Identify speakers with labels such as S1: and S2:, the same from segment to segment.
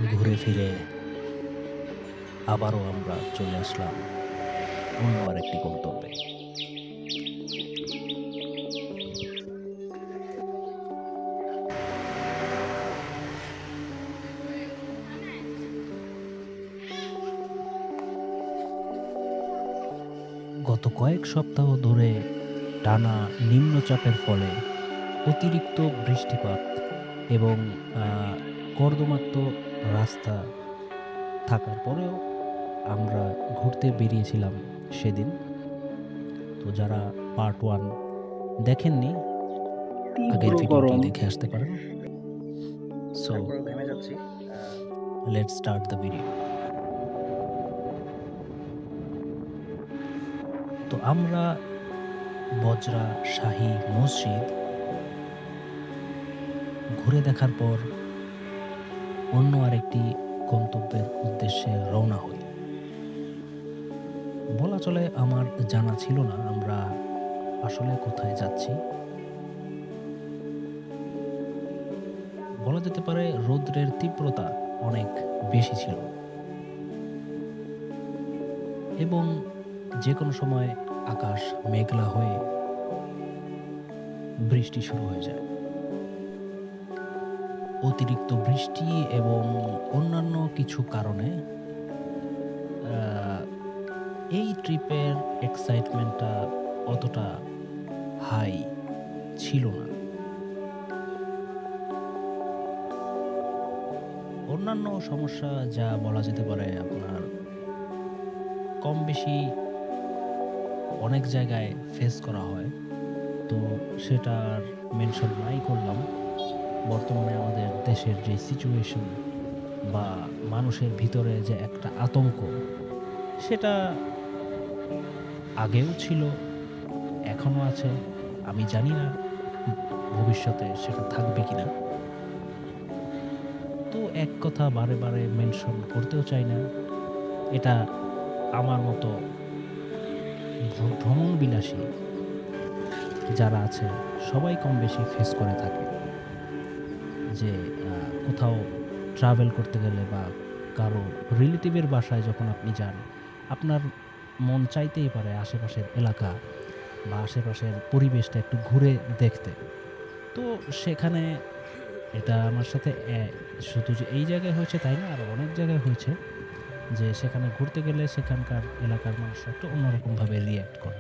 S1: ঘুরে ফিরে আবারও আমরা চলে আসলাম অন্য আরেকটি গন্তব্যে। গত কয়েক সপ্তাহ ধরে টানা নিম্নচাপের ফলে অতিরিক্ত বৃষ্টিপাত এবং কর্দমাক্ত রাস্তা থাকার পরেও আমরা ঘুরতে বেরিয়েছিলাম সেদিন। তো যারা পার্ট 1 দেখেননি,
S2: তীব্র
S1: আগের ভিডিওটি
S2: গরম।
S1: দেখে আসতে পারেন। সো
S2: তারপরেও ঘেমে যাচ্ছি।
S1: Let's start the video. তো আমরা বজরা শাহী মসজিদ ঘুরে দেখার পর অন্য আরেকটি গন্তব্যের উদ্দেশ্যে রওনা হই। বলা চলে আমার জানা ছিল না আমরা আসলে কোথায় যাচ্ছি। বলা যেতে পারে রৌদ্রের তীব্রতা অনেক বেশি ছিল এবং যে কোনো সময় আকাশ মেঘলা হয়ে বৃষ্টি শুরু হয়ে যায়। অতিরিক্ত বৃষ্টি এবং অন্যান্য কিছু কারণে এই ট্রিপের এক্সাইটমেন্টটা অতটা হাই ছিল না। অন্যান্য সমস্যা যা বলা যেতে পারে আপনার কম বেশি অনেক জায়গায় ফেস করা হয়, তো সেটা আর মেনশন নাই করলাম। বর্তমানে আমাদের দেশের যে সিচুয়েশন বা মানুষের ভিতরে যে একটা আতঙ্ক, সেটা আগেও ছিল, এখনো আছে। আমি জানি না ভবিষ্যতে সেটা থাকবে কিনা। তো এক কথা বারে বারে মেনশন করতেও চাই না। এটা আমার মতো ভ্রমণ বিলাসী যারা আছে সবাই কম বেশি ফেস করে থাকে যে কোথাও ট্রাভেল করতে গেলে বা কারো রিলেটিভের বাসায় যখন আপনি যান, আপনার মন চাইতেই পারে আশেপাশের এলাকা বা আশেপাশের পরিবেশটা একটু ঘুরে দেখতে। তো সেখানে এটা আমার সাথে শুধু যে এই জায়গায় হয়েছে তাই না, আরও অনেক জায়গায় হয়েছে যে সেখানে ঘুরতে গেলে সেখানকার এলাকার মানুষরা একটু অন্যরকমভাবে রিয়্যাক্ট করে।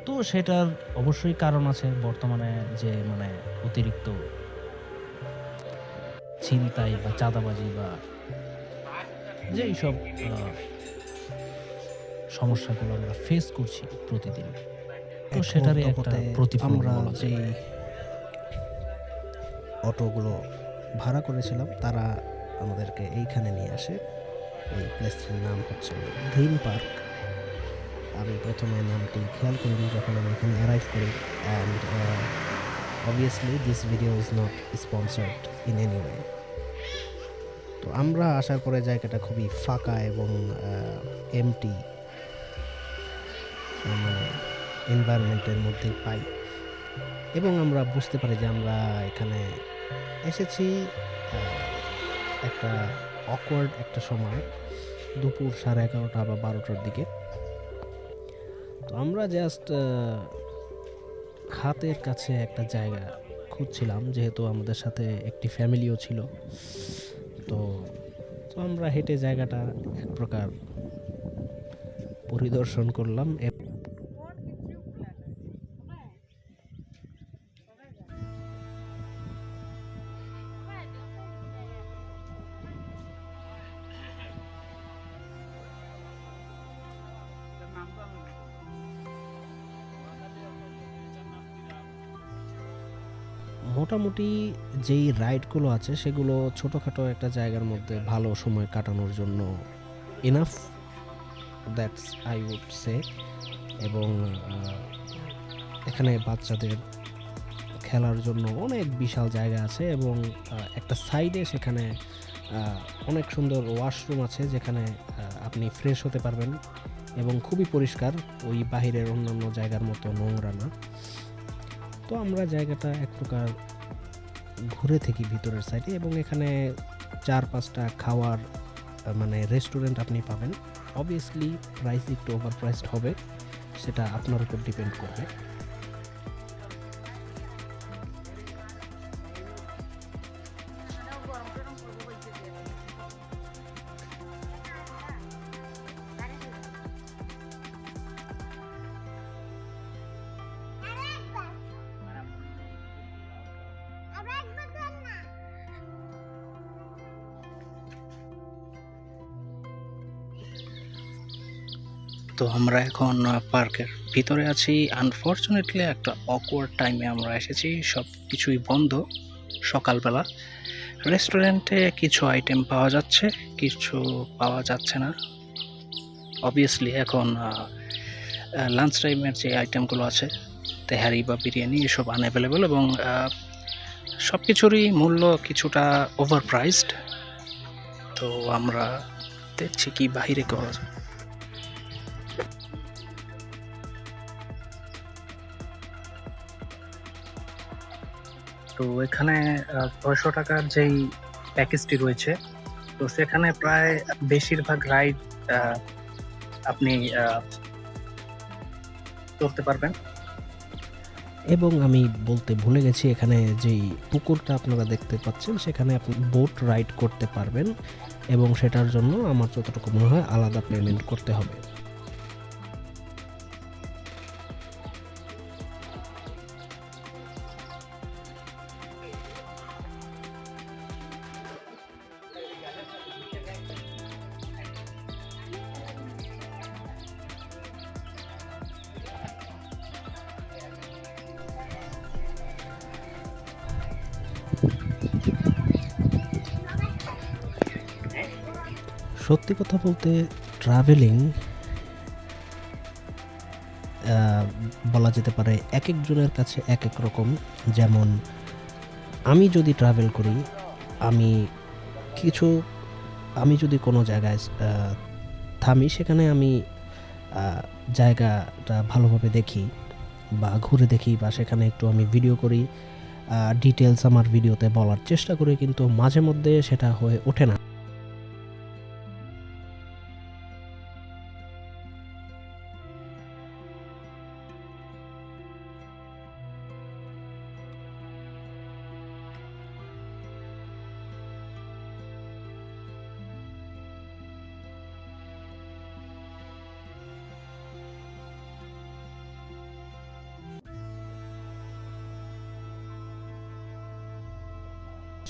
S1: তো সেটার অবশ্যই কারণ আছে। বর্তমানে যে মানে অতিরিক্ত ছিনতাই বা চাঁদাবাজি বা যেই সব সমস্যাগুলো আমরা ফেস করছি প্রতিদিন, তো
S3: এক
S1: সেটারই একটা
S3: মন্তব্যতে
S1: প্রতিফলন
S3: আমরা
S1: বলা যায়।
S3: যেই অটোগুলো ভাড়া করেছিলাম তারা আমাদেরকে এইখানে নিয়ে আসে। এই প্লেসটির নাম হচ্ছে গ্রিন পার্ক। আমি প্রথমে নামটি খেয়াল করিনি যখন আমি এখানে অ্যারাইভ করি। And obviously this video is not sponsored in any way. তো আমরা আসার পরে জায়গাটা খুবই ফাঁকা এবং এমটি মানে এনভায়রনমেন্টের মধ্যেই পাই, এবং আমরা বুঝতে পারি যে আমরা এখানে এসেছি একটা অকওয়ার্ড একটা সময়, দুপুর 11:30 বা 12টার দিকে। তো আমরা জাস্ট হাতের কাছে একটা জায়গা খুঁজছিলাম, যেহেতু আমাদের সাথে একটি ফ্যামিলিও ছিল। তো তো আমরা হেঁটে জায়গাটা এক প্রকার পরিদর্শন করলাম। মোটামুটি যেই রাইডগুলো আছে সেগুলো ছোটোখাটো একটা জায়গার মধ্যে ভালো সময় কাটানোর জন্য enough, that's I would say. এবং এখানে বাচ্চাদের খেলার জন্য অনেক বিশাল জায়গা আছে, এবং একটা সাইডে সেখানে অনেক সুন্দর ওয়াশরুম আছে যেখানে আপনি ফ্রেশ হতে পারবেন, এবং খুবই পরিষ্কার, ওই বাহিরের অন্যান্য জায়গার মতো নোংরা না। তো আমরা জায়গাটা এক প্রকার ঘুরে থাকি ভিতরের সাইডে, এবং এখানে 4-5টা খাওয়ার মানে রেস্টুরেন্ট আপনি পাবেন। অবভিয়াসলি প্রাইস একটু ওভার প্রাইসড হবে, সেটা আপনার উপর ডিপেন্ড করবে।
S2: তো আমরা এখন পার্কের ভিতরে আছি। আনফরচুনেটলি একটা অকওয়ার্ড টাইমে আমরা এসেছি, সব কিছুই বন্ধ সকালবেলা। রেস্টুরেন্টে কিছু আইটেম পাওয়া যাচ্ছে, কিছু পাওয়া যাচ্ছে না। অবভিয়াসলি এখন লাঞ্চ টাইমের যে আইটেমগুলো আছে, তেহারি বা বিরিয়ানি, এসব আনঅ্যাভেলেবল, এবং সব কিছুরই মূল্য কিছুটা ওভার প্রাইসড। তো আমরা দেখছি কি বাহিরে করা যায়। তো এখানে ৬০০ টাকার যেই প্যাকেজটি রয়েছে, তো সেখানে প্রায় বেশিরভাগ রাইড আপনি করতে পারবেন।
S3: এবং আমি বলতে ভুলে গেছি, এখানে যেই পুকুরটা আপনারা দেখতে পাচ্ছেন সেখানে আপনি বোট রাইড করতে পারবেন, এবং সেটার জন্য আমার যতটুকু মনে হয় আলাদা পেমেন্ট করতে হবে। সত্যি কথা বলতে ট্রাভেলিং বলা যেতে পারে এক একজনের কাছে এক এক রকম। যেমন আমি যদি ট্রাভেল করি, আমি যদি কোনো জায়গায় থামি, সেখানে আমি জায়গাটা ভালোভাবে দেখি বা ঘুরে দেখি, বা সেখানে একটু আমি ভিডিও করি, ডিটেলস আমার ভিডিওতে বলার চেষ্টা করি, কিন্তু মাঝে মধ্যে সেটা হয়ে ওঠে না।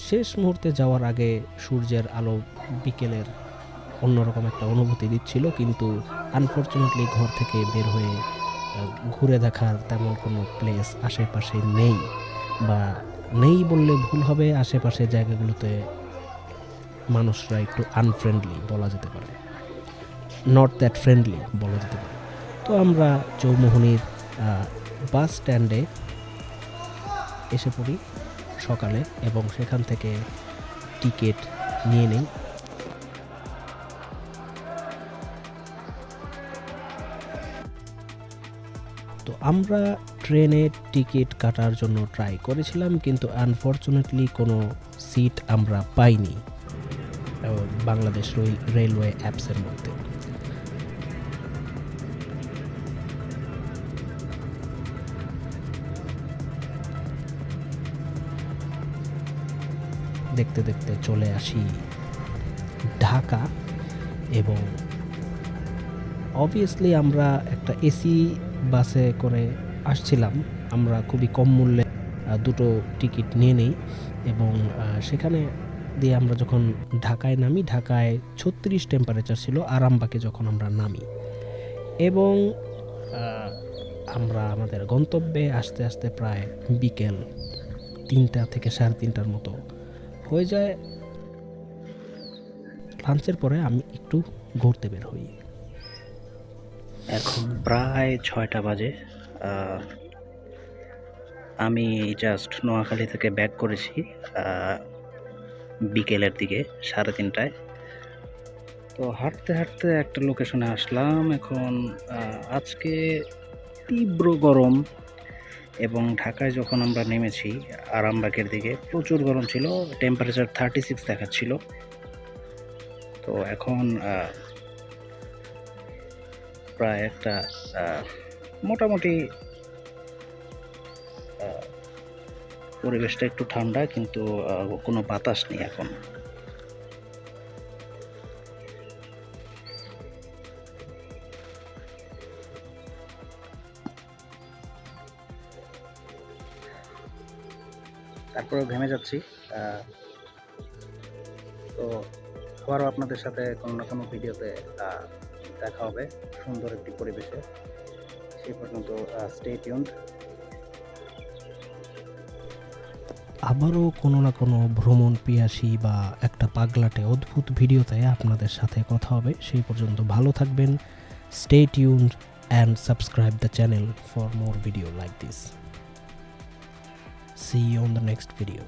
S3: শেষ মুহূর্তে যাওয়ার আগে সূর্যের আলো বিকেলের অন্যরকম একটা অনুভূতি দিচ্ছিল, কিন্তু আনফরচুনেটলি ঘর থেকে বের হয়ে ঘুরে দেখার তেমন কোনো প্লেস আশেপাশে নেই, বা নেই বললে ভুল হবে। আশেপাশের জায়গাগুলোতে মানুষরা একটু আনফ্রেন্ডলি বলা যেতে পারে, নট দ্যাট ফ্রেন্ডলি বলা যেতে পারে। তো আমরা চৌমোহনীর বাস স্ট্যান্ডে এসে পড়ি সকালে, এবং সেখান থেকে টিকিট নিয়ে নেই। তো আমরা ট্রেনে টিকিট কাটার জন্য ট্রাই করেছিলাম, কিন্তু আনফরচুনেটলি কোনো সিট আমরা পাইনি বাংলাদেশ রেলওয়ে অ্যাপসের মধ্যে। দেখতে দেখতে চলে আসি ঢাকা, এবং অবভিয়াসলি আমরা একটা এসি বাসে করে আসছিলাম। আমরা খুবই কম মূল্যে দুটো টিকিট নিয়ে নেই, এবং সেখানে দিয়ে আমরা যখন ঢাকায় নামি, ঢাকায় 36 টেম্পারেচার ছিল আরামবাগে যখন আমরা নামি, এবং আমরা আমাদের গন্তব্যে আস্তে আস্তে প্রায় বিকেল 3টা থেকে 3:30টার মতো হয়ে যায়। লাঞ্চের পরে আমি একটু ঘুরতে বের হই।
S2: এখন প্রায় 6টা বাজে। আমি জাস্ট নোয়াখালী থেকে ব্যাক করেছি বিকেলের দিকে 3:30টায়। তো হাঁটতে হাঁটতে একটা লোকেশনে আসলাম। এখন আজকে তীব্র গরম, এবং ঢাকায় যখন আমরা নেমেছি আরামবাগের দিকে প্রচুর গরম ছিল, টেম্পারেচার 36 দেখাচ্ছিল। তো এখন প্রায় একটা মোটামুটি পরিবেশটা একটু ঠান্ডা, কিন্তু কোনো বাতাস নেই এখন। তারপরেও ঘেমে যাচ্ছি। তো আবারও আপনাদের সাথে কোনো না কোনো ভিডিওতে দেখা হবে সুন্দর একটি পরিবেশে। সেই পর্যন্ত স্টে টিউনড।
S3: আবারও কোনো না কোনো ভ্রমণ পিয়াসী বা একটা পাগলাটে অদ্ভুত ভিডিওতে আপনাদের সাথে কথা হবে। সেই পর্যন্ত ভালো থাকবেন। Stay tuned and subscribe the channel for more video like this. See you on the next video.